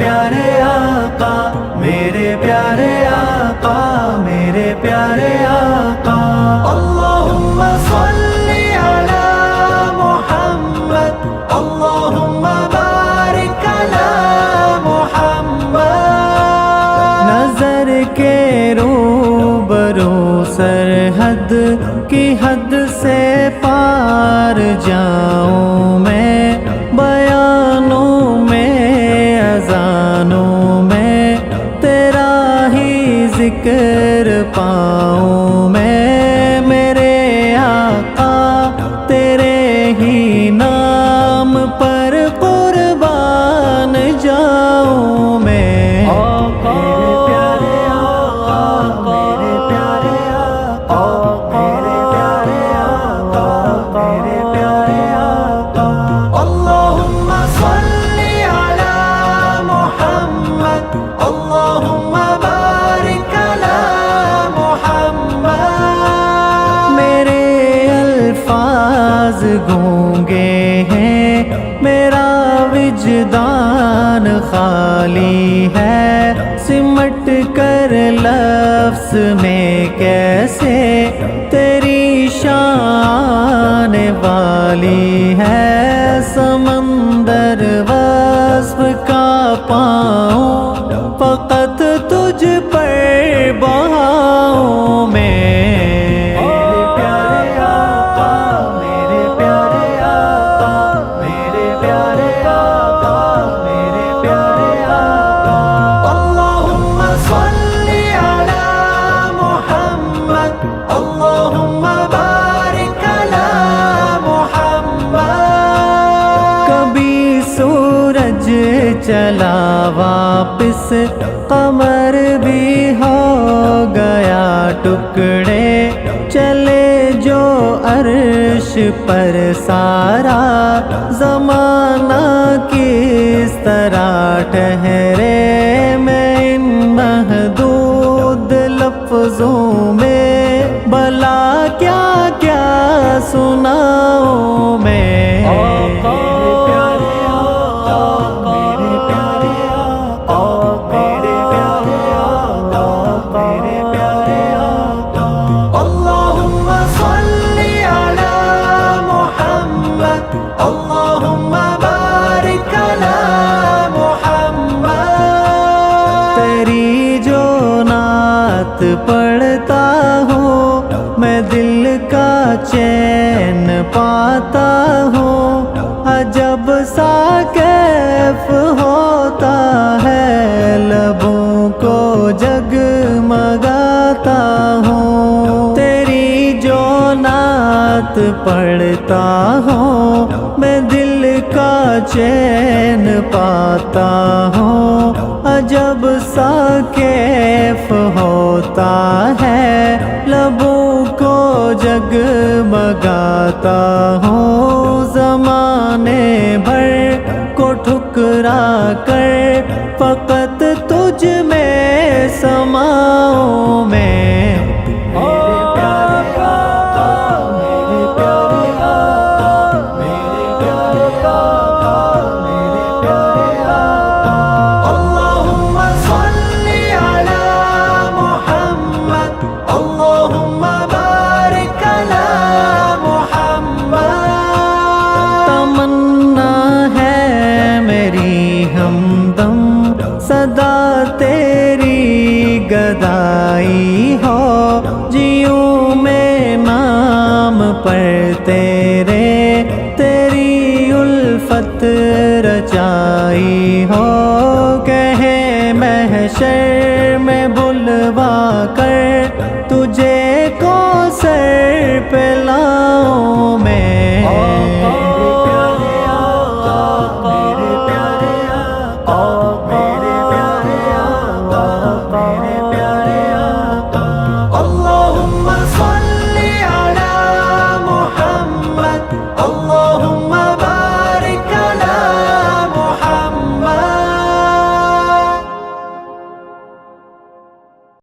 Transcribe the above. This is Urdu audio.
پیارے آقا، میرے پیارے آقا، میرے پیارے آقا۔ اللہم صلی علی محمد، اللہم بارک علی محمد۔ نظر کے روبرو سرحد کی حد سے پار جاؤں میں، بیانوں میں اذانوں میں تیرا ہی ذکر پاؤں میں، میرے آقا تیرے ہی نام پر قربان جاؤں میں۔ میرے پیارے آقا، میرے پیارے آقا، میرے پیارے آقا، میرے پیارے آقا۔ اللہم صلی علی محمد، اللہم بارک علی محمد۔ میرے الفاظ گونگے ہیں، میرا وجدان خالی ہے، سمٹ کر لفظ میں کیسے تیری شان والی ہے، سمندر وصف کا پاؤں فقط تجھ پر بہاؤں میں۔ میرے پیارے آقا، میرے پیارے آقا، میرے پیارے آقا، میرے پیارے آقا۔ اللہم صلی علی محمد، اللہم بارک علی محمد۔ کبھی سورج چلا واپس، قمر بھی ہو گیا ٹکڑے، چلے جو عرش پر سارا زمانہ کس طرح ٹھہرے، میں ان محدود لفظوں میں بھلا کیا کیا سناؤں میں۔ میرے پیارے آقا، میرے پیارے آقا، میرے پیارے آقا، میرے پیارے آقا۔ اللہم صلی علی محمد، اللہم بارک علی محمد۔ تیری جو نعت پڑھتا ہوں میں دل کا چین پاتا ہوں، عجب سا کیف ہوتا ہے، لبوں کو جگمگاتا ہوں۔ تیری جو نعت پڑھتا ہوں میں دل کا چین پاتا ہوں، عجب سا کیف ہوتا ہے، لبوں کو جگمگاتا ہوں۔ زمانے بھر کو ٹھکرا کر فقط تجھ میں سماؤں میں۔ میرے پیارے آقا، میرے پیارے آقا، میرے پیارے آقا، میرے پیارے آقا۔ اللہم صلی علی محمد، اللہم بارک علی محمد۔ تمنا ہے میری ہمدم صدا تیری گدائی ہو، جیوں میں نام پر تیرے، تیری الفت رچائی ہو، کہے محشر میں بلوا کر